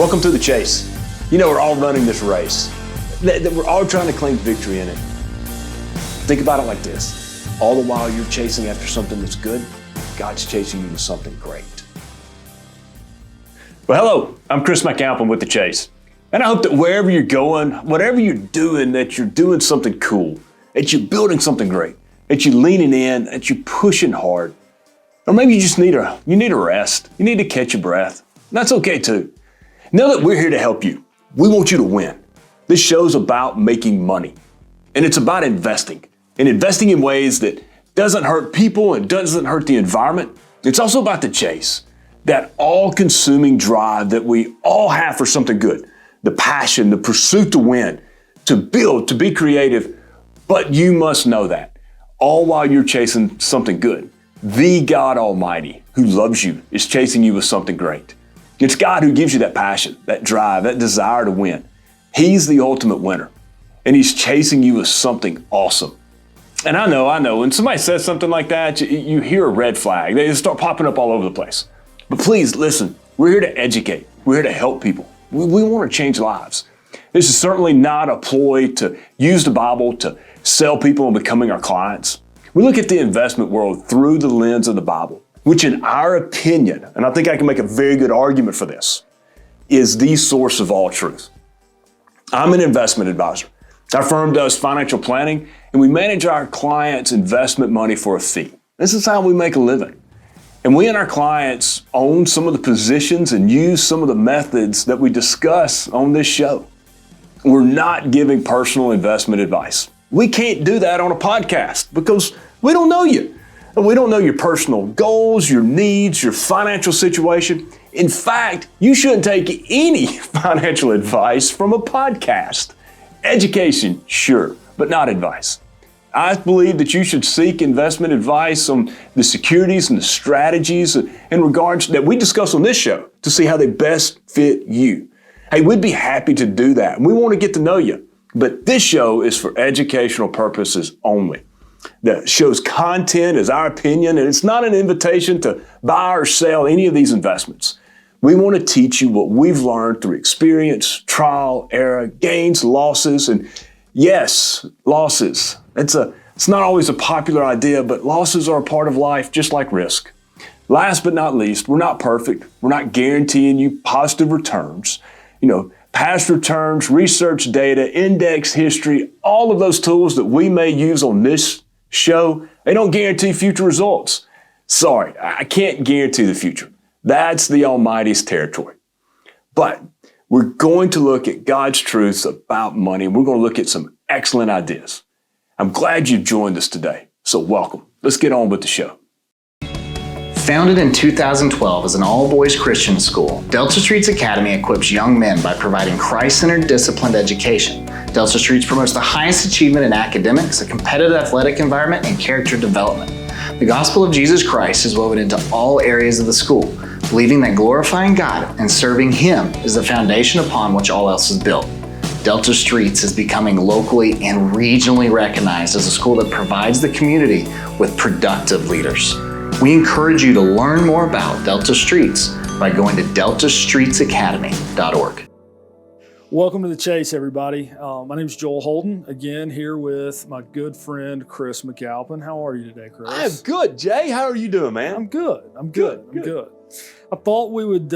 Welcome to the chase. You know, we're all running this race. We're all trying to claim victory in it. Think about it like this. All the while you're chasing after something that's good, God's chasing you with something great. Well, hello, I'm Chris McAlpin with The Chase. And I hope that wherever you're going, whatever you're doing, that you're doing something cool, that you're building something great, that you're leaning in, that you're pushing hard. Or maybe you just need a rest. You need to catch your breath. And that's okay too. Know that we're here to help you. We want you to win. This show's about making money. And it's about investing. And investing in ways that doesn't hurt people and doesn't hurt the environment. It's also about the chase. That all-consuming drive that we all have for something good. The passion, the pursuit to win, to build, to be creative. But you must know that, all while you're chasing something good. The God Almighty, who loves you, is chasing you with something great. It's God who gives you that passion, that drive, that desire to win. He's the ultimate winner, and He's chasing you with something awesome. And I know, when somebody says something like that, you hear a red flag. They start popping up all over the place. But please listen, we're here to educate. We're here to help people. We want to change lives. This is certainly not a ploy to use the Bible to sell people on becoming our clients. We look at the investment world through the lens of the Bible, which in our opinion, and I think I can make a very good argument for this, is the source of all truth. I'm an investment advisor. Our firm does financial planning, and we manage our clients' investment money for a fee. This is how we make a living. And we and our clients own some of the positions and use some of the methods that we discuss on this show. We're not giving personal investment advice. We can't do that on a podcast because we don't know you. And we don't know your personal goals, your needs, your financial situation. In fact, you shouldn't take any financial advice from a podcast. Education, sure, but not advice. I believe that you should seek investment advice on the securities and the strategies in regards that we discuss on this show to see how they best fit you. Hey, we'd be happy to do that. We want to get to know you, but this show is for educational purposes only. The show's content is our opinion, and it's not an invitation to buy or sell any of these investments. We want to teach you what we've learned through experience, trial, error, gains, losses, and yes, losses. It's not always a popular idea, but losses are a part of life, just like risk. Last but not least, we're not perfect. We're not guaranteeing you positive returns. Past returns, research data, index history, all of those tools that we may use on this show, they don't guarantee future results. Sorry, I can't guarantee the future. That's the Almighty's territory. But we're going to look at God's truths about money, and we're going to look at some excellent ideas. I'm glad you've joined us today, so welcome. Let's get on with the show. Founded in 2012 as an all-boys Christian school, Delta Streets Academy equips young men by providing Christ-centered, disciplined education. Delta Streets promotes the highest achievement in academics, a competitive athletic environment, and character development. The gospel of Jesus Christ is woven into all areas of the school, believing that glorifying God and serving Him is the foundation upon which all else is built. Delta Streets is becoming locally and regionally recognized as a school that provides the community with productive leaders. We encourage you to learn more about Delta Streets by going to deltastreetsacademy.org. Welcome to The Chase, everybody. My name is Joel Holden, again here with my good friend Chris McAlpin. How are you today, Chris? I am good, Jay. How are you doing, man? I'm good. I'm good. I thought we would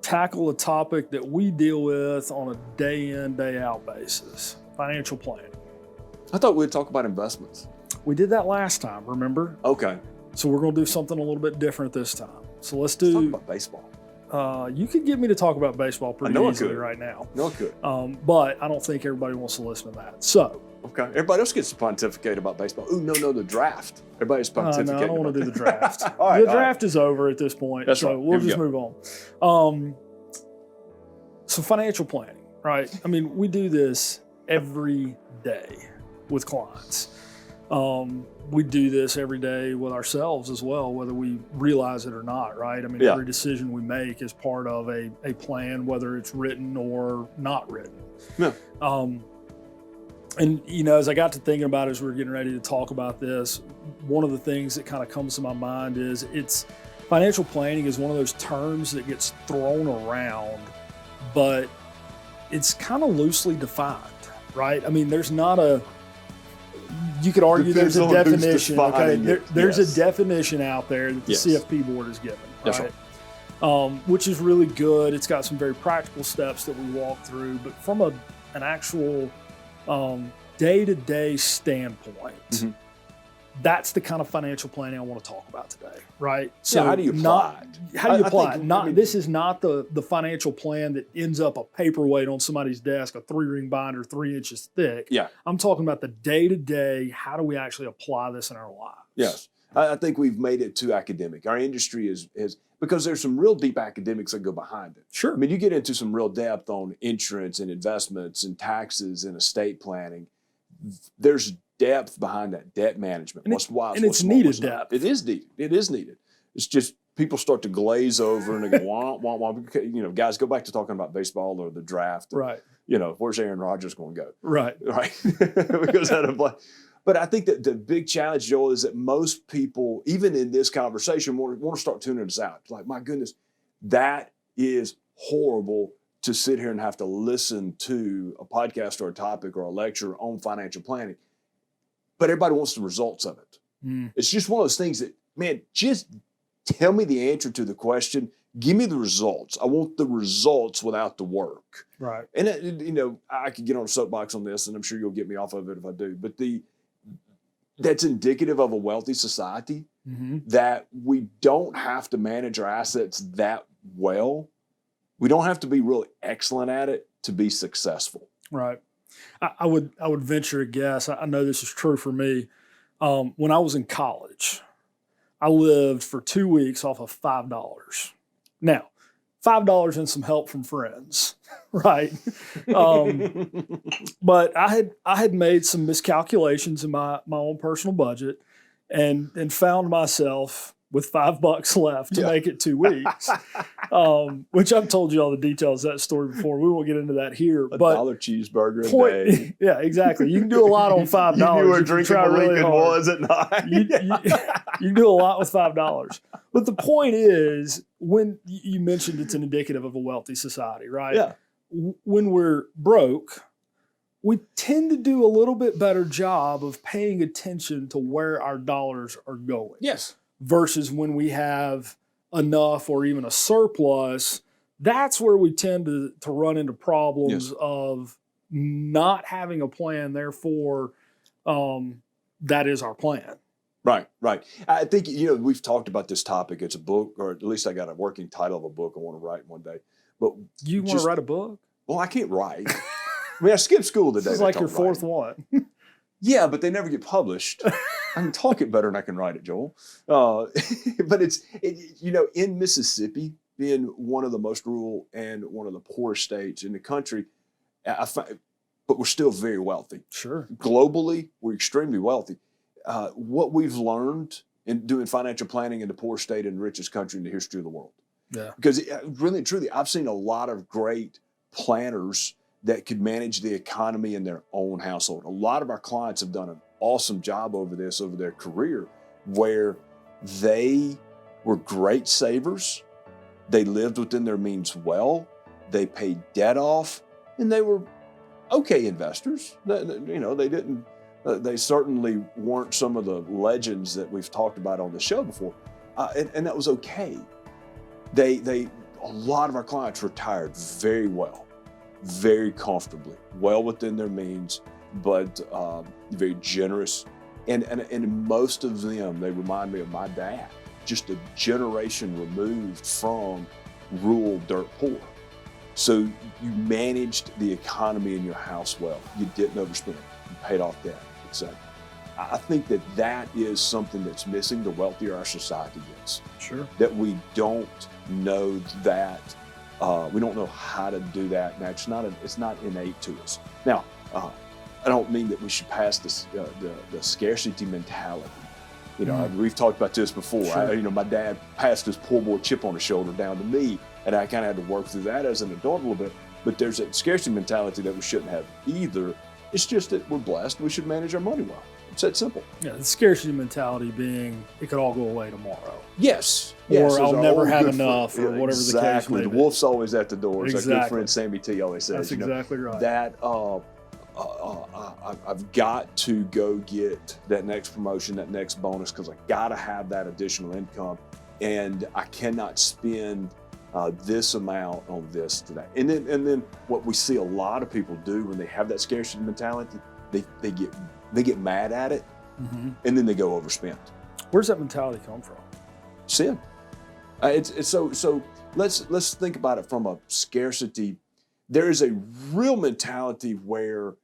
tackle a topic that we deal with on a day-in, day-out basis, financial planning. I thought we'd talk about investments. We did that last time, remember? Okay. So we're going to do something a little bit different this time. So let's talk do... about baseball. You could get me to talk about baseball pretty easily right now. No, I could. But I don't think everybody wants to listen to that. So... Okay. Everybody else gets to pontificate about baseball. Ooh, no, the draft. Everybody's pontificating. No, I don't want to do the draft. The draft is over at this point. That's so right. We'll just move on. So financial planning, right? I mean, we do this every day with clients. We do this every day with ourselves as well, whether we realize it or not, right? I mean, every decision we make is part of a plan, whether it's written or not written. Yeah. And, as I got to thinking about it as we were getting ready to talk about this, one of the things that kind of comes to my mind is it's financial planning is one of those terms that gets thrown around, but it's kind of loosely defined, right? I mean, there's not you could argue Depends there's a on who's definition. Okay, defining it. there's Yes. a definition out there that the Yes. CFP board has given, That's right? Which is really good. It's got some very practical steps that we walk through, but from an actual day-to-day standpoint, that's the kind of financial planning I want to talk about today, right? So how do you apply it? How do you I apply think- it? This is not the financial plan that ends up a paperweight on somebody's desk, a 3-ring binder, 3 inches thick. Yeah. I'm talking about the day-to-day, how do we actually apply this in our lives? Yes. I think we've made it too academic. Our industry is because there's some real deep academics that go behind it. Sure. I mean, you get into some real depth on insurance and investments and taxes and estate planning. There's depth behind that, debt management. And What's wise, and what's it's smart, needed what's not. depth. It is needed. It is needed. It's just people start to glaze over and they go, wah, wah, wah. You know, guys, go back to talking about baseball or the draft. Right. You know, where's Aaron Rodgers going to go? Right. Right. Because out of play. But I think that the big challenge, Joel, is that most people, even in this conversation, want to start tuning us out. It's like, my goodness, that is horrible to sit here and have to listen to a podcast or a topic or a lecture on financial planning. But everybody wants the results of it. It's just one of those things that, man, just tell me the answer to the question. Give me the results. I want the results without the work. Right. And, you know, I could get on a soapbox on this, and I'm sure you'll get me off of it if I do. But that's indicative of a wealthy society, that we don't have to manage our assets that well. We don't have to be really excellent at it to be successful. Right. I would venture a guess. I know this is true for me. When I was in college, I lived for 2 weeks off of $5. Now, $5 and some help from friends, right? But I had made some miscalculations in my own personal budget, and found myself with $5 left to make it 2 weeks, which I've told you all the details of that story before. We won't get into that here. $1 but cheeseburger a day. yeah, exactly. You can do a lot on $5. You knew where if drinking try really Lincoln hard. was at night. You can do a lot with $5. But the point is, when you mentioned it's an indicative of a wealthy society, right? Yeah. When we're broke, we tend to do a little bit better job of paying attention to where our dollars are going. Yes. Versus when we have enough or even a surplus, that's where we tend to run into problems of not having a plan. Therefore, that is our plan. Right, right. I think, you know, we've talked about this topic. It's a book, or at least I got a working title of a book I want to write one day. But You want to write a book? Well, I can't write. I mean, I skipped school today. This is like your fourth one. Yeah, but they never get published. I can talk it better than I can write it, Joel. But you know, in Mississippi, being one of the most rural and one of the poorest states in the country, but we're still very wealthy. Sure. Globally, we're extremely wealthy. What we've learned in doing financial planning in the poorest state and richest country in the history of the world. Yeah. Because really and truly, I've seen a lot of great planners that could manage the economy in their own household. A lot of our clients have done an awesome job over their career, where they were great savers, they lived within their means well, they paid debt off, and they were okay investors. You know, they didn't. They certainly weren't some of the legends that we've talked about on the show before, and that was okay. A lot of our clients retired very well, very comfortably, well within their means, but very generous. And most of them, they remind me of my dad, just a generation removed from rural dirt poor. So you managed the economy in your house well. You didn't overspend. You paid off debt, etc. I think that is something that's missing the wealthier our society gets. Sure. That we don't know that. We don't know how to do that. Now, it's not innate to us. Now, I don't mean that we should pass this, the scarcity mentality. You know, we've talked about this before. Sure. My dad passed his poor boy chip on his shoulder down to me, and I kind of had to work through that as an adult a little bit. But there's a scarcity mentality that we shouldn't have either. It's just that we're blessed. We should manage our money well. It's that simple. Yeah, the scarcity mentality being it could all go away tomorrow. Yes. Or yes, I'll there's our never old have good enough, or whatever the case Exactly. may The be. wolf's always at the door. As our good Exactly. friend Sammy T always says. That's exactly right. That I've got to go get that next promotion, that next bonus, because I got to have that additional income, and I cannot spend this amount on this today. And then what we see a lot of people do when they have that scarcity mentality, they get mad at it, and then they go overspend. Where's that mentality come from? Sin. It's so. Let's think about it from a scarcity. There is a real mentality where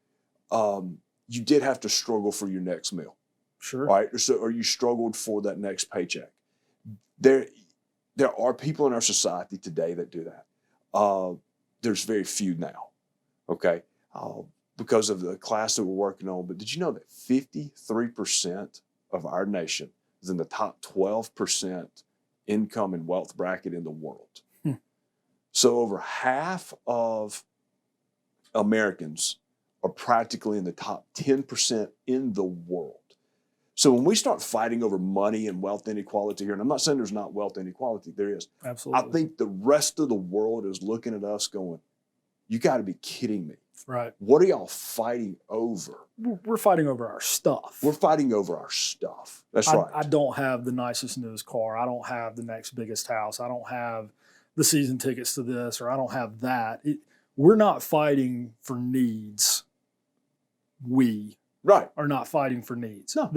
you did have to struggle for your next meal, Sure. right? Or you struggled for that next paycheck. There are people in our society today that do that. There's very few now, okay, because of the class that we're working on. But did you know that 53% of our nation is in the top 12% income and wealth bracket in the world? So over half of Americans are practically in the top 10% in the world. So when we start fighting over money and wealth inequality here, and I'm not saying there's not wealth inequality, there is. Absolutely. I think the rest of the world is looking at us going, you got to be kidding me. Right. What are y'all fighting over? We're fighting over our stuff. We're fighting over our stuff. That's right. I don't have the nicest newest car. I don't have the next biggest house. I don't have the season tickets to this, or I don't have that. We're not fighting for needs. We Right. are not fighting for needs. No.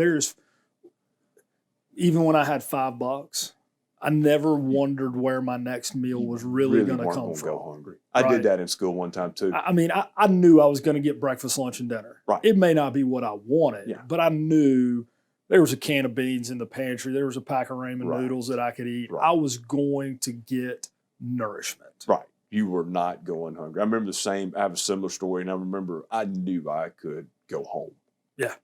Even when I had $5, I never wondered where my next meal was really going to weren't come gonna from. Go hungry. I Right. did that in school one time too. I mean, I knew I was going to get breakfast, lunch, and dinner. Right. It may not be what I wanted, Yeah. but I knew there was a can of beans in the pantry. There was a pack of ramen Right. noodles that I could eat. Right. I was going to get nourishment. Right. You were not going hungry. I remember I have a similar story, and I remember I knew I could go home. Yeah.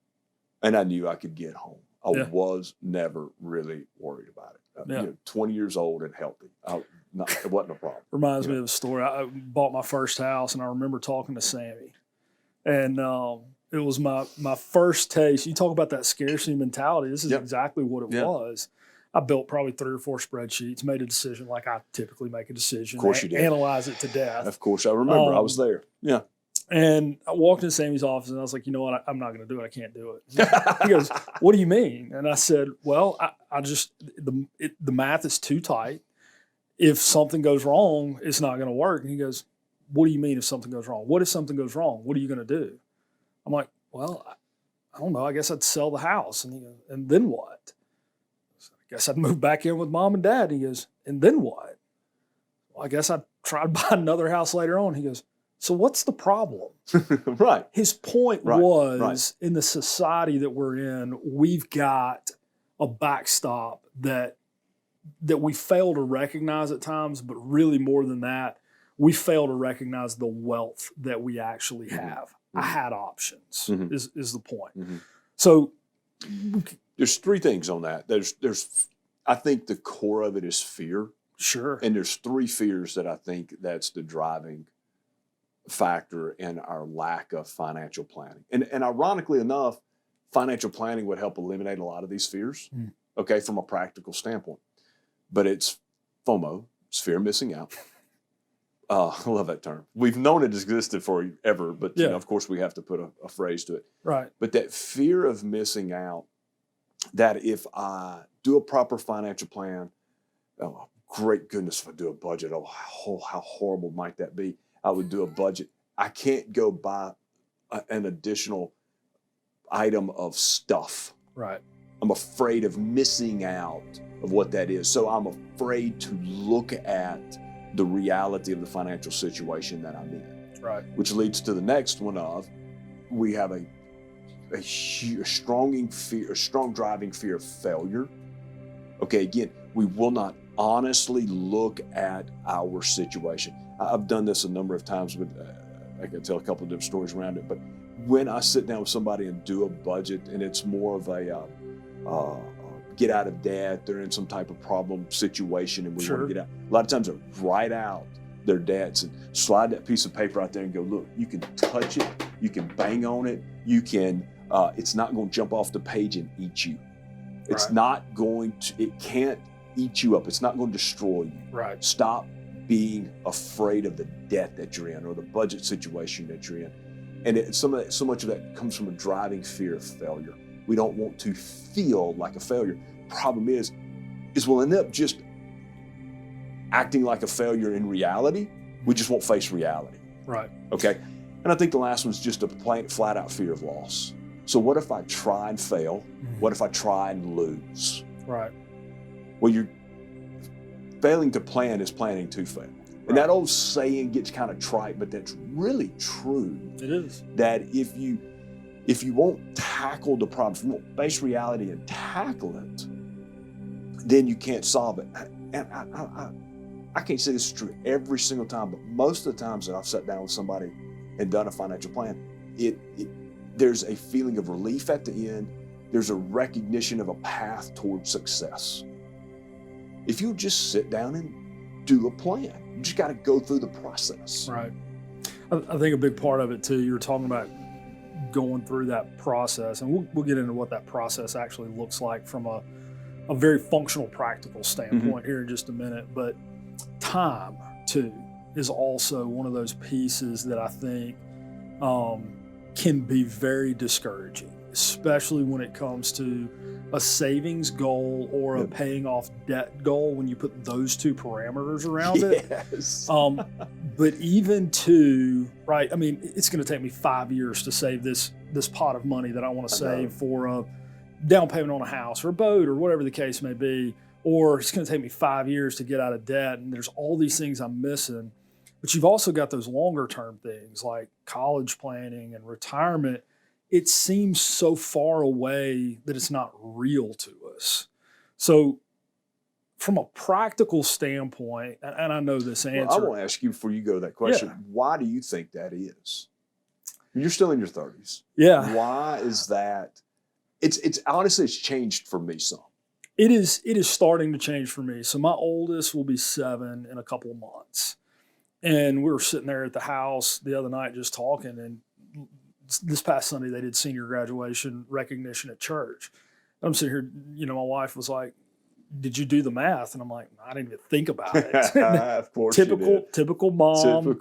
And I knew I could get home. I Yeah. was never really worried about it. Yeah. 20 years old and healthy. It wasn't a problem. Reminds me of a story. I bought my first house, and I remember talking to Sammy. And it was my first taste. You talk about that scarcity mentality. This is Yep. exactly what it Yeah. was. I built probably 3 or 4 spreadsheets, made a decision like I typically make a decision. Of course you did. Analyze it to death. Of course, I remember. I was there. Yeah. And I walked into Sammy's office, and I was like, you know what? I'm not going to do it. I can't do it. He goes, what do you mean? And I said, well, I just, the math is too tight. If something goes wrong, it's not going to work. And he goes, what do you mean if something goes wrong? What if something goes wrong? What are you going to do? I'm like, well, I don't know. I guess I'd sell the house. And he goes, and then what? So I guess I'd move back in with mom and dad. And he goes, and then what? Well, I guess I'd try to buy another house later on. He goes, so what's the problem? Right. His point Right, was in the society that we're in, we've got a backstop that we fail to recognize at times, but really more than that, we fail to recognize the wealth that we actually have. I had options is the point. So There's 3 things on that. There's I think the core of it is fear. sure. And there's 3 fears that I think that's the driving factor in our lack of financial planning. And ironically enough, financial planning would help eliminate a lot of these fears, okay, from a practical standpoint. But it's FOMO, it's fear of missing out. I love that term. We've known it existed forever, but you know, of course we have to put a phrase to it. Right. But that fear of missing out, that if I do a proper financial plan, oh, great goodness, if I do a budget, how horrible might that be? I would do a budget. I can't go buy an additional item of stuff. Right. I'm afraid of missing out of what that is. So I'm afraid to look at the reality of the financial situation that I'm in. Right. Which leads to the next one of, we have a strong driving fear of failure. Okay, again, we will not honestly look at our situation. I've done this a number of times with, I can tell a couple of different stories around it, but when I sit down with somebody and do a budget, and it's more of a get out of debt, they're in some type of problem situation and we want to get out. A lot of times they write out their debts and slide that piece of paper out there and go, look, you can touch it, you can bang on it, you can It's not going to jump off the page and eat you. It's Right. not going to, it can't eat you up. It's not going to destroy you. Right. Stop being afraid of the debt that you're in or the budget situation that you're in. And so much of that comes from a driving fear of failure. We don't want to feel like a failure. Problem is we'll end up just acting like a failure in reality. We just won't face reality. Right. Okay. And I think the last one's just a plain, flat out fear of loss. So what if I try and fail? What if I try and lose? Right. Well, you're failing to plan is planning to fail. And that old saying gets kind of trite, but that's really true. It is. That if you won't tackle the problem, if you won't face reality and tackle it, then you can't solve it. And I can't say this is true every single time, but most of the times that I've sat down with somebody and done a financial plan, there's a feeling of relief at the end. There's a recognition of a path towards success. If you just sit down and do a plan, you just got to go through the process. Right. I think a big part of it too, you're talking about going through that process, and we'll get into what that process actually looks like from a very functional, practical standpoint here in just a minute. But time too is also one of those pieces that I think can be very discouraging, especially when it comes to a savings goal or a paying off debt goal, when you put those two parameters around it. Yes. But even to, right, I mean, it's going to take me 5 years to save this pot of money that I want to save for a down payment on a house or a boat or whatever the case may be, or it's going to take me 5 years to get out of debt, and there's all these things I'm missing. But you've also got those longer term things like college planning and retirement. It seems so far away that it's not real to us. So from a practical standpoint, and I know this answer. Well, I want to ask you before you go to that question, why do you think that is? You're still in your 30s. Yeah. Why is that? It's honestly, it's changed for me some. It is starting to change for me. So my oldest will be 7 in a couple of months. And we were sitting there at the house the other night just talking, and this past Sunday they did senior graduation recognition at church. I'm sitting here, my wife was like, "Did you do the math?" And I'm like, "I didn't even think about it." Of course, typical mom,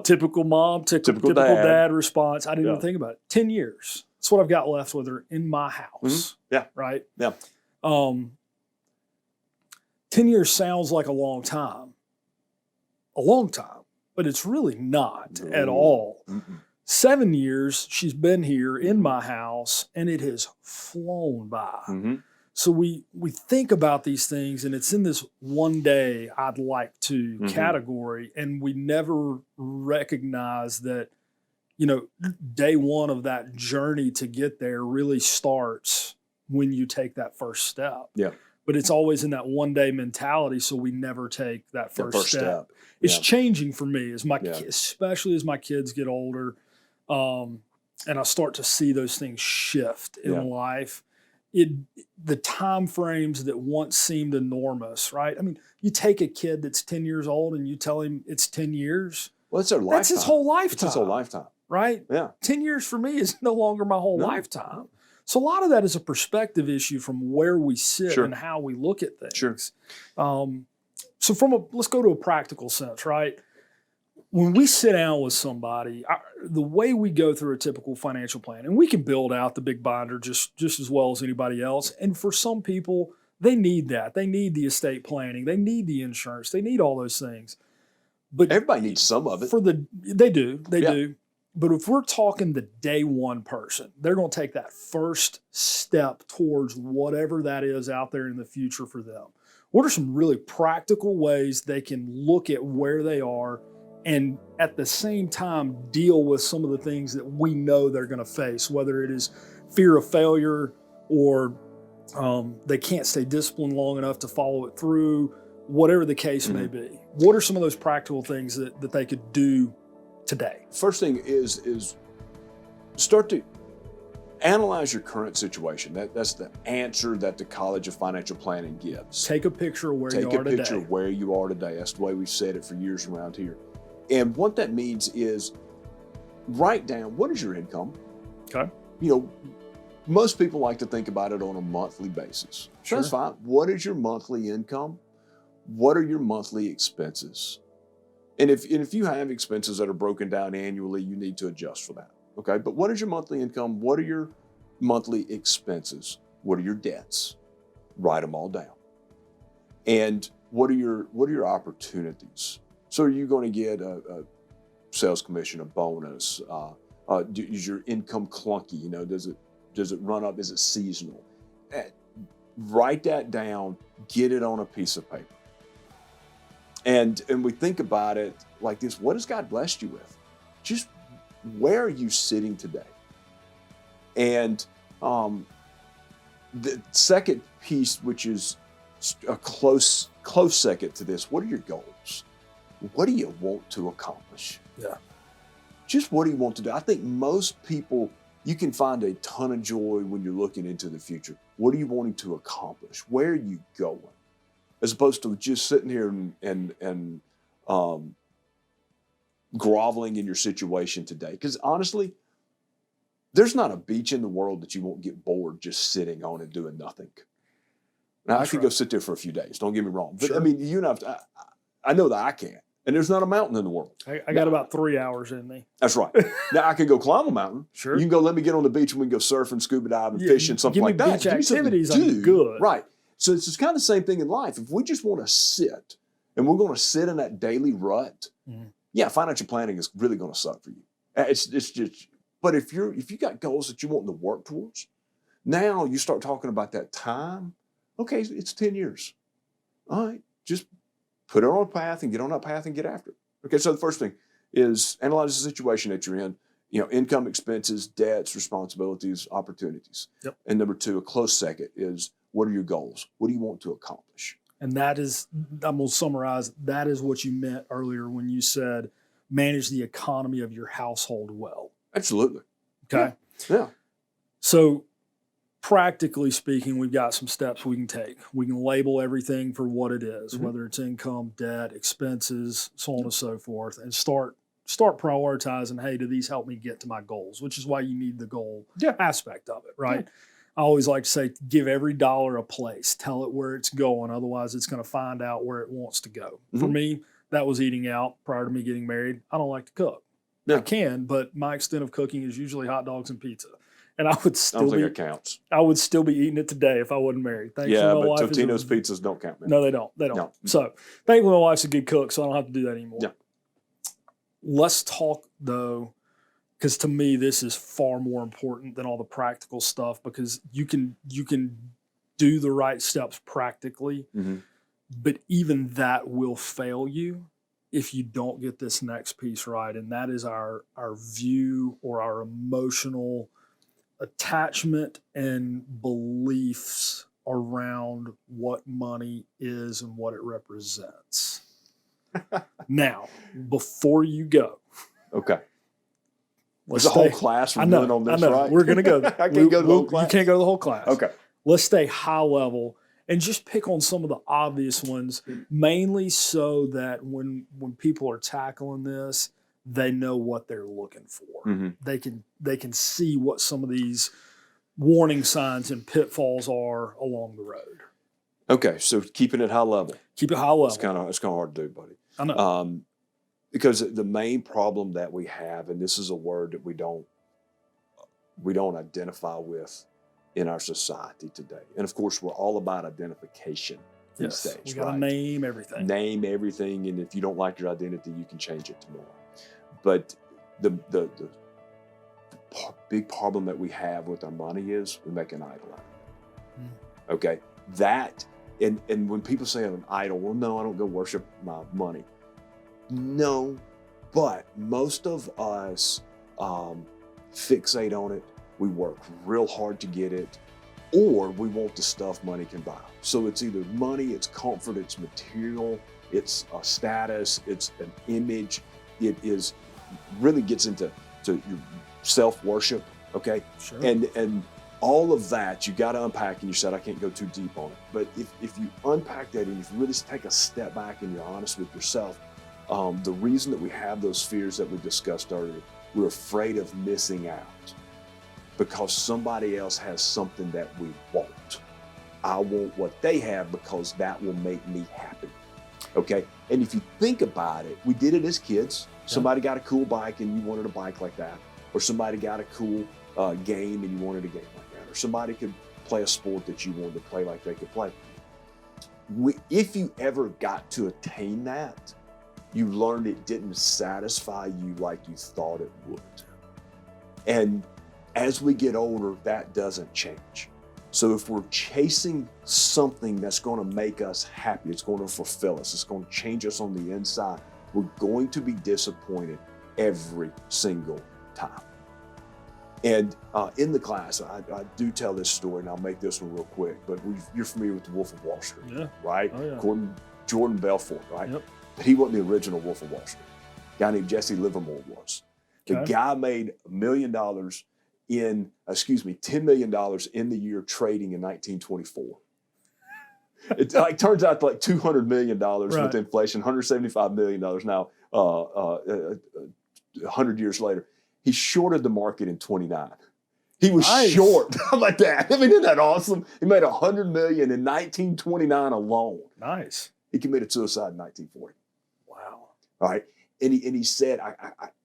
typical dad response. I didn't even think about it. 10 years. That's what I've got left with her in my house. Yeah. Right. Yeah. 10 years sounds like a long time, but it's really not at all. 7 years she's been here in my house, and it has flown by. So we think about these things, and it's in this one day I'd like to category, and we never recognize that, day one of that journey to get there really starts when you take that first step. Yeah. But it's always in that one day mentality, so we never take that first step. It's changing for me especially as my kids get older, and I start to see those things shift in life. The time frames that once seemed enormous, right? I mean, you take a kid that's 10 years old and you tell him it's 10 years. Well, it's their lifetime. That's his whole lifetime. It's his whole lifetime. Right? Yeah. 10 years for me is no longer my whole lifetime. So a lot of that is a perspective issue from where we sit and how we look at things. Sure. So let's go to a practical sense, right? When we sit down with somebody, the way we go through a typical financial plan, and we can build out the big binder just as well as anybody else. And for some people, they need that. They need the estate planning. They need the insurance. They need all those things. But everybody needs some of it. They do. But if we're talking the day one person, they're going to take that first step towards whatever that is out there in the future for them. What are some really practical ways they can look at where they are and at the same time deal with some of the things that we know they're going to face, whether it is fear of failure or they can't stay disciplined long enough to follow it through, whatever the case may be? What are some of those practical things that they could do today? First thing is start to analyze your current situation. That's the answer that the College of Financial Planning gives. Take a picture of where you are today. Take a picture of where you are today. That's the way we've said it for years around here. And what that means is write down, what is your income? Okay. most people like to think about it on a monthly basis. So Sure. that's fine. What is your monthly income? What are your monthly expenses? And if you have expenses that are broken down annually, you need to adjust for that. Okay. But what is your monthly income? What are your monthly expenses? What are your debts? Write them all down. And what are your opportunities? So are you going to get a sales commission, a bonus? Is your income clunky? You know, does it run up? Is it seasonal? Write that down. Get it on a piece of paper. And we think about it like this: what has God blessed you with? Just where are you sitting today? And the second piece, which is a close second to this, what are your goals? What do you want to accomplish? Yeah. Just what do you want to do? I think most people, you can find a ton of joy when you're looking into the future. What are you wanting to accomplish? Where are you going? As opposed to just sitting here and groveling in your situation today. Because honestly, there's not a beach in the world that you won't get bored just sitting on and doing nothing. Now, I could go sit there for a few days, don't get me wrong. But Sure. I mean, you know, I know that I can't. And there's not a mountain in the world. I got about 3 hours in me. That's right. Now, I could go climb a mountain. Sure. You can go, let me get on the beach and we can go surfing, scuba diving, Yeah, fishing, something give me like that. beach Give me something to activities, I'm do. good. Right. So it's just kind of the same thing in life. If we just want to sit and we're going to sit in that daily rut, yeah, financial planning is really going to suck for you. It's just, but if you got goals that you want to work towards, now you start talking about that time. Okay, it's 10 years. All right, just put it on a path and get on that path and get after it. Okay, so the first thing is analyze the situation that you're in. You know, income, expenses, debts, responsibilities, opportunities. Yep. And number two, a close second is, what are your goals? What do you want to accomplish? And that is, I'm going to summarize, that is what you meant earlier when you said manage the economy of your household well. Absolutely. Okay. Yeah. So practically speaking, we've got some steps we can take. We can label everything for what it is, whether it's income, debt, expenses, so on and so forth, and start prioritizing, hey, do these help me get to my goals? Which is why you need the goal aspect of it, right? Yeah. I always like to say, give every dollar a place. Tell it where it's going. Otherwise, it's going to find out where it wants to go. For me, that was eating out prior to me getting married. I don't like to cook. Yeah. I can, but my extent of cooking is usually hot dogs and pizza. And I would still think it counts. I would still be eating it today if I wasn't married. Thankfully, yeah, my but wife Totino's pizzas don't count, man. No, they don't. They don't. No. So thankfully, my wife's a good cook, so I don't have to do that anymore. Yeah. Let's talk, though, because to me, this is far more important than all the practical stuff, because you can do the right steps practically, but even that will fail you if you don't get this next piece right. And that is our view or our emotional attachment and beliefs around what money is and what it represents. Now, before you go. Okay. There's a whole class we're doing on this, right? We're going to go. I can't go to the whole class. You can't go to the whole class. Okay. Let's stay high level and just pick on some of the obvious ones, mainly so that when people are tackling this, they know what they're looking for. They can see what some of these warning signs and pitfalls are along the road. Okay, so keeping it high level. Keep it high level. It's kind of hard to do, buddy. I know. Because the main problem that we have, and this is a word that we don't identify with in our society today. And of course, we're all about identification these days. We got to name everything. Name everything, and if you don't like your identity, you can change it tomorrow. But the big problem that we have with our money is we make an idol out of it. Okay, that and when people say an idol, well, no, I don't go worship my money. No, but most of us fixate on it. We work real hard to get it, or we want the stuff money can buy. So it's either money, it's comfort, it's material, it's a status, it's an image. It is really gets into your self-worship, okay? Sure. And all of that you got to unpack, and you said I can't go too deep on it. But if you unpack that and if you really take a step back and you're honest with yourself, the reason that we have those fears that we discussed earlier, we're afraid of missing out. because somebody else has something that we want. I want what they have because that will make me happy. Okay? And if you think about it, we did it as kids. Somebody got a cool bike and you wanted a bike like that. Or somebody got a cool game and you wanted a game like that. Or somebody could play a sport that you wanted to play like they could play. If you ever got to attain that, you learned it didn't satisfy you like you thought it would. And as we get older, that doesn't change. So if we're chasing something that's going to make us happy, it's going to fulfill us, it's going to change us on the inside, we're going to be disappointed every single time. And in the class, I do tell this story, and I'll make this one real quick, but you're familiar with the Wolf of Wall Street, right? Oh, yeah. Jordan Belfort, right? Yep. But he wasn't the original Wolf of Wall Street. A guy named Jesse Livermore was. The guy made $10 million in the year trading in 1924. It turns out like $200 million with inflation, $175 million now, 100 years later. He shorted the market in 29. He was short. How about that? I mean, isn't that awesome? He made $100 million in 1929 alone. Nice. He committed suicide in 1940. Wow. All right. And he said,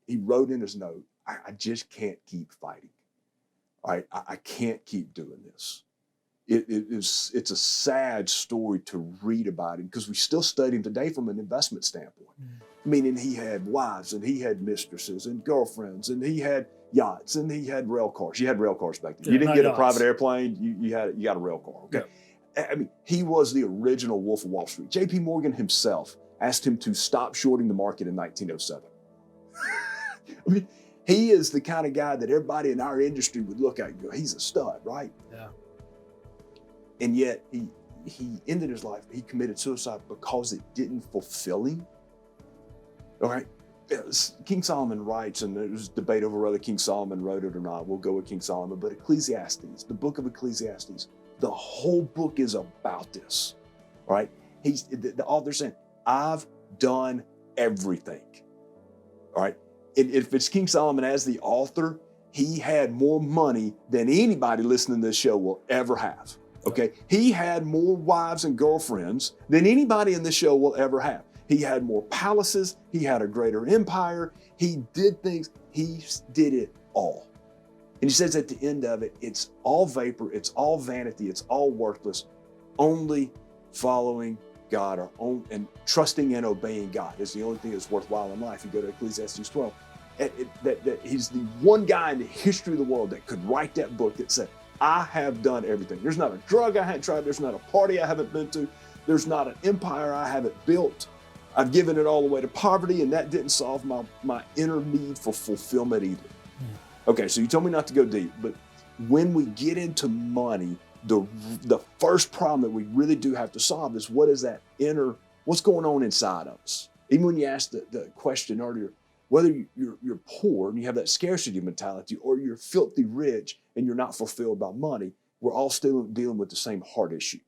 he wrote in his note, I just can't keep fighting. All right. I can't keep doing this. It's a sad story to read about him because we still study him today from an investment standpoint. Meaning he had wives and he had mistresses and girlfriends and he had yachts and he had rail cars. You had rail cars back then. You didn't get a private airplane. You got a rail car. Okay. Yeah. I mean, he was the original Wolf of Wall Street. J.P. Morgan himself asked him to stop shorting the market in 1907. I mean, he is the kind of guy that everybody in our industry would look at and go, he's a stud, right? Yeah. And yet he ended his life. He committed suicide because it didn't fulfill him. All right. King Solomon writes, and there's debate over whether King Solomon wrote it or not. We'll go with King Solomon. But Ecclesiastes, the book of Ecclesiastes, the whole book is about this. All right. The author's saying, I've done everything. All right. And if it's King Solomon as the author, he had more money than anybody listening to this show will ever have. Okay. He had more wives and girlfriends than anybody in this show will ever have. He had more palaces. He had a greater empire. He did things. He did it all. And he says at the end of it, it's all vapor. It's all vanity. It's all worthless. Only following God and trusting and obeying God is the only thing that's worthwhile in life. You go to Ecclesiastes 12. That he's the one guy in the history of the world that could write that book that said, I have done everything. There's not a drug I haven't tried. There's not a party I haven't been to. There's not an empire I haven't built. I've given it all away to poverty, and that didn't solve my inner need for fulfillment either. Okay, so you told me not to go deep, but when we get into money, the first problem that we really do have to solve is what's going on inside of us? Even when you asked the question earlier, whether you're poor and you have that scarcity mentality, or you're filthy rich and you're not fulfilled by money, we're all still dealing with the same heart issue.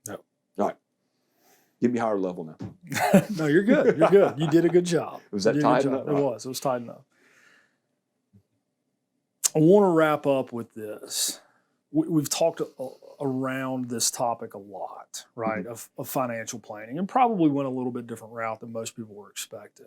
No. All right. Give me higher level now. No, you're good. You're good. You did a good job. Was that tight enough? It was. It was tight enough. I want to wrap up with this. We've talked around this topic a lot, right, of financial planning, and probably went a little bit different route than most people were expecting.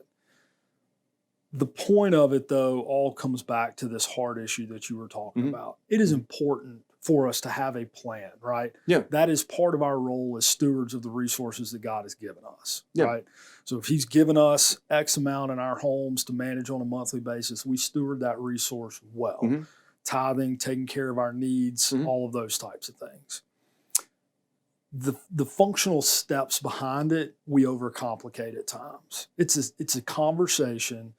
The point of it, though, all comes back to this heart issue that you were talking about. It is important for us to have a plan, right? Yeah. That is part of our role as stewards of the resources that God has given us, right? So if he's given us X amount in our homes to manage on a monthly basis, we steward that resource well. Tithing, taking care of our needs, all of those types of things. The functional steps behind it, we overcomplicate at times. It's a conversation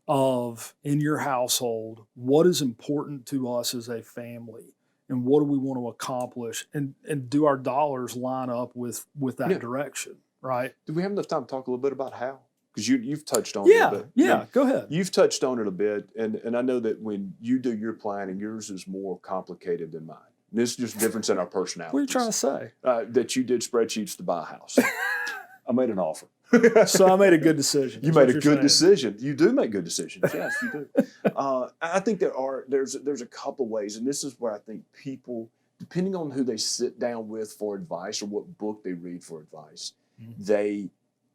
of, in your household, what is important to us as a family? And what do we want to accomplish? And do our dollars line up with that direction, right? Do we have enough time to talk a little bit about how? Because you've touched on it a bit. Yeah, go ahead. You've touched on it a bit, and I know that when you do your planning, yours is more complicated than mine. And this is just a difference in our personalities. What are you trying to say? That you did spreadsheets to buy a house. I made an offer. So I made a good decision. You made a good decision. You do make good decisions. Yes, you do. I think there's a couple ways, and this is where I think people, depending on who they sit down with for advice or what book they read for advice,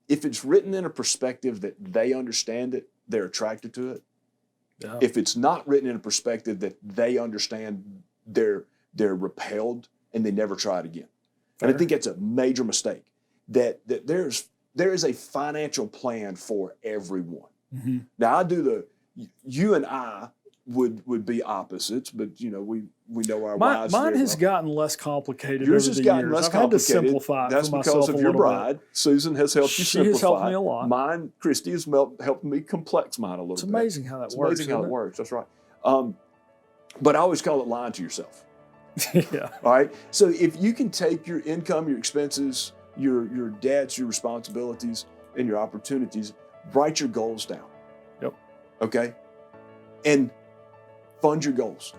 if it's written in a perspective that they understand it, they're attracted to it. Yeah. If it's not written in a perspective that they understand, they're repelled and they never try it again. Fair. And I think that's a major mistake. That there is a financial plan for everyone. Mm-hmm. Now you and I would be opposites, but we know our wives. Mine has gotten less complicated. Yours over has the gotten years. less I've complicated. Had to simplify That's for because myself of a your little bride. bit. Susan has helped you She simplify. has helped me a lot. Mine, Christy, has helped me complex mine a little bit. It's amazing how that It's works. amazing how it works. That's right. But I always call it lying to yourself. Yeah. All right. So if you can take your income, your expenses, your debts, your responsibilities, and your opportunities, write your goals down. Yep. Okay. And fund your goals.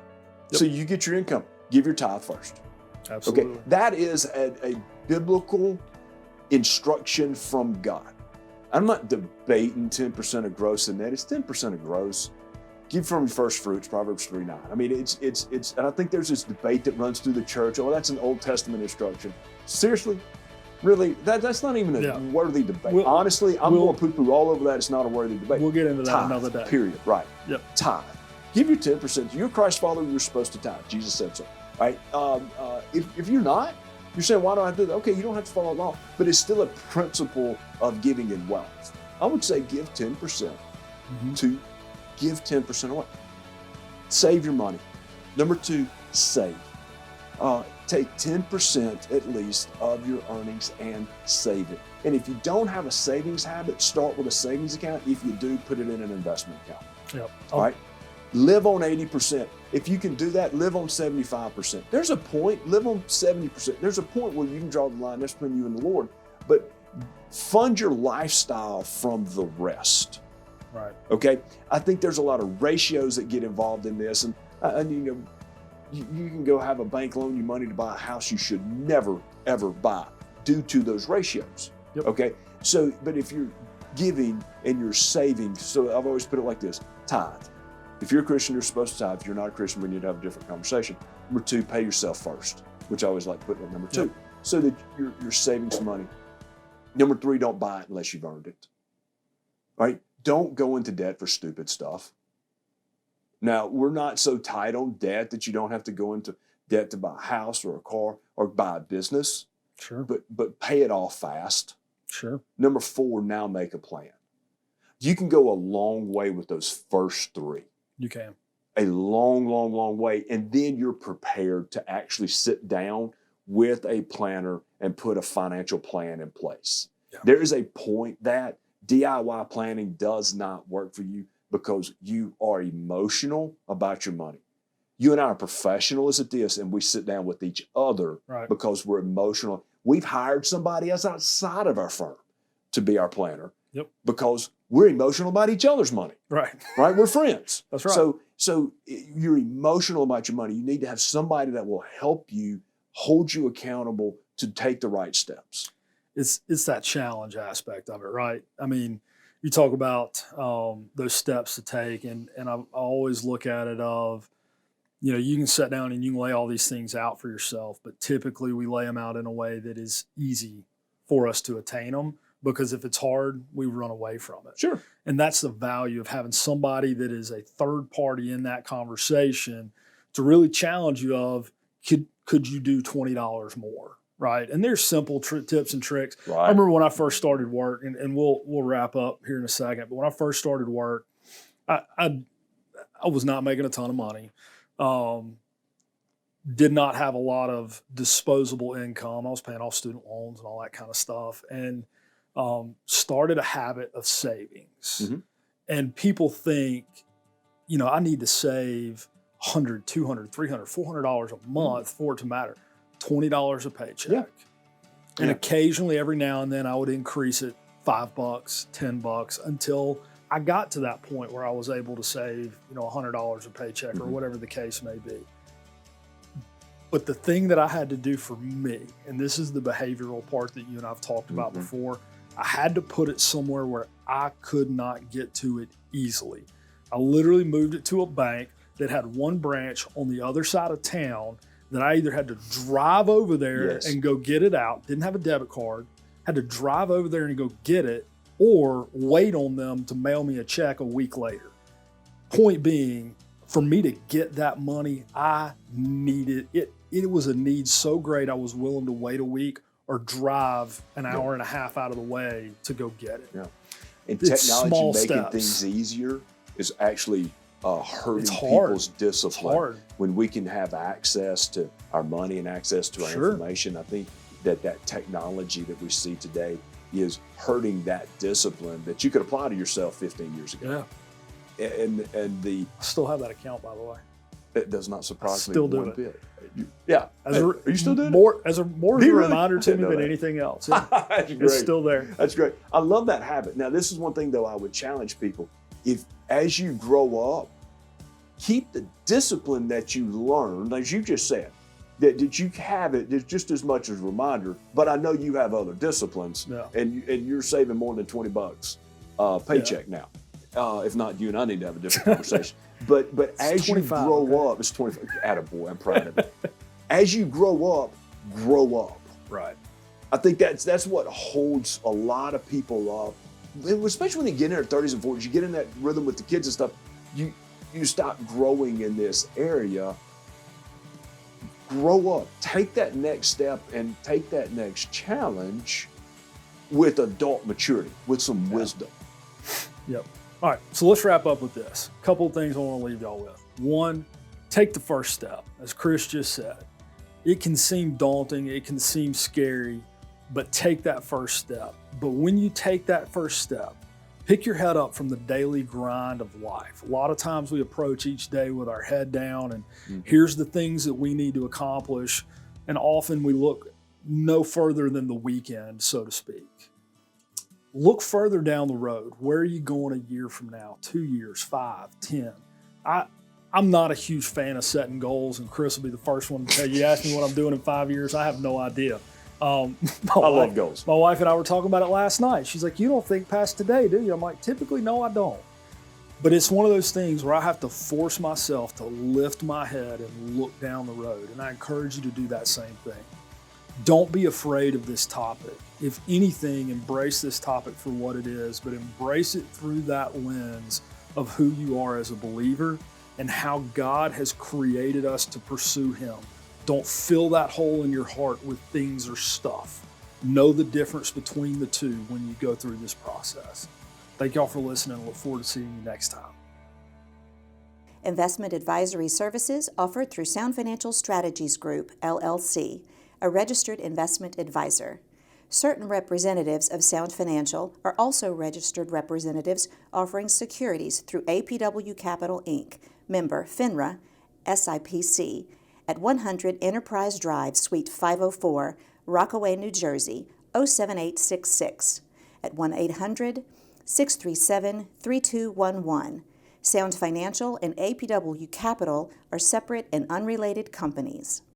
Yep. So you get your income. Give your tithe first. Absolutely. Okay. That is a biblical instruction from God. I'm not debating 10% of gross and net. It's 10% of gross. Give from your first fruits, Proverbs 3:9. I mean, it's, and I think there's this debate that runs through the church. Oh, that's an Old Testament instruction. Seriously? Really? That's not even a worthy debate. Honestly, I'm going to poo-poo all over that. It's not a worthy debate. We'll get into that Tithe, another day. Period. Right. Yep. Tithe. Give your 10%. You're Christ's follower, you're supposed to tithe. Jesus said so. Right? If you're not, you're saying, why do I do that? Okay, you don't have to follow along. But it's still a principle of giving in wealth. I would say give 10% to give 10% away. Save your money. Number 2, save. Take 10% at least of your earnings and save it. And if you don't have a savings habit, start with a savings account. If you do, put it in an investment account. Yep. All right? Live on 80%. If you can do that, live on 75%. There's a point, live on 70%. There's a point where you can draw the line, that's between you and the Lord. But fund your lifestyle from the rest. Right. Okay? I think there's a lot of ratios that get involved in this. And you can go have a bank loan you money to buy a house you should never, ever buy due to those ratios. Yep. Okay? So, but if you're giving and you're saving, so I've always put it like this, tithe. If you're a Christian, you're supposed to tithe. If you're not a Christian, we need to have a different conversation. Number 2, pay yourself first, which I always like putting at number 2, so that you're saving some money. Number 3, don't buy it unless you've earned it. Right? Don't go into debt for stupid stuff. Now, we're not so tight on debt that you don't have to go into debt to buy a house or a car or buy a business. Sure. But pay it off fast. Sure. Number 4, now make a plan. You can go a long way with those first 3. You can. A long, long, long way. And then you're prepared to actually sit down with a planner and put a financial plan in place. Yeah. There is a point that DIY planning does not work for you because you are emotional about your money. You and I are professionals at this, and we sit down with each other because we're emotional. We've hired somebody else outside of our firm to be our planner because we're emotional about each other's money. Right. Right? We're friends. That's right. So you're emotional about your money. You need to have somebody that will help you, hold you accountable to take the right steps. It's that challenge aspect of it, right? I mean, you talk about those steps to take, and I always look at it of, you can sit down and you can lay all these things out for yourself, but typically we lay them out in a way that is easy for us to attain them, because if it's hard, we run away from it. Sure. And that's the value of having somebody that is a third party in that conversation to really challenge you of, could you do $20 more? Right. And there's simple tips and tricks. Right. I remember when I first started work, and we'll wrap up here in a second, but when I first started work, I was not making a ton of money. Did not have a lot of disposable income. I was paying off student loans and all that kind of stuff, and started a habit of savings. Mm-hmm. And people think, I need to save $100, $200, $300, $400 a month for it to matter. $20 a paycheck. Yeah. And occasionally, every now and then, I would increase it $5, $10 until I got to that point where I was able to save, $100 a paycheck or whatever the case may be. But the thing that I had to do for me, and this is the behavioral part that you and I've talked about before, I had to put it somewhere where I could not get to it easily. I literally moved it to a bank that had one branch on the other side of town that I either had to drive over there Yes. and go get it out, didn't have a debit card, had to drive over there and go get it, or wait on them to mail me a check a week later. Point being, for me to get that money, I needed it. It was a need so great I was willing to wait a week or drive an hour and a half out of the way to go get it. Yeah. And It's technology small making steps. things easier is actually hurting It's hard. people's discipline. It's hard. When we can have access to our money and access to our Sure. information, I think that technology that we see today is hurting that discipline that you could apply to yourself 15 years ago. Yeah. And the I still have that account, by the way. it does not surprise me Still do one it. bit. Yeah. As Are you still doing it? more as a more Do as a you really? reminder I to didn't me know than that. anything else. Yeah. That's great. It's still there. That's great. I love that habit. Now, this is one thing though I would challenge people. If as you grow up, keep the discipline that you learned, as you just said, that you have it just as much as a reminder, but I know you have other disciplines, Yeah. and you're saving more than $20 paycheck now. If not, you and I need to have a different conversation. But as you 25, grow okay. up, it's 25. Attaboy, I'm proud of it. As you grow up, grow up. Right. I think that's what holds a lot of people up, especially when you get in their 30s and 40s. You get in that rhythm with the kids and stuff. You stop growing in this area. Grow up. Take that next step and take that next challenge with adult maturity, with some wisdom. Yep. All right, so let's wrap up with this. A couple of things I want to leave y'all with. One, take the first step. As Chris just said, it can seem daunting, it can seem scary, but take that first step. But when you take that first step, pick your head up from the daily grind of life. A lot of times we approach each day with our head down and here's the things that we need to accomplish. And often we look no further than the weekend, so to speak. Look further down the road. Where are you going a year from now, 2 years, 5, 10? I'm not a huge fan of setting goals, and Chris will be the first one to tell you. You ask me what I'm doing in 5 years, I have no idea. I love goals. My wife and I were talking about it last night. She's like, you don't think past today, do you? I'm like, typically, no, I don't. But it's one of those things where I have to force myself to lift my head and look down the road. And I encourage you to do that same thing. Don't be afraid of this topic. If anything, embrace this topic for what it is, but embrace it through that lens of who you are as a believer and how God has created us to pursue Him. Don't fill that hole in your heart with things or stuff. Know the difference between the two when you go through this process. Thank y'all for listening and look forward to seeing you next time. Investment advisory services offered through Sound Financial Strategies Group, LLC, a registered investment advisor. Certain representatives of Sound Financial are also registered representatives offering securities through APW Capital, Inc., member FINRA, SIPC, at 100 Enterprise Drive, Suite 504, Rockaway, New Jersey, 07866, at 1-800-637-3211. Sound Financial and APW Capital are separate and unrelated companies.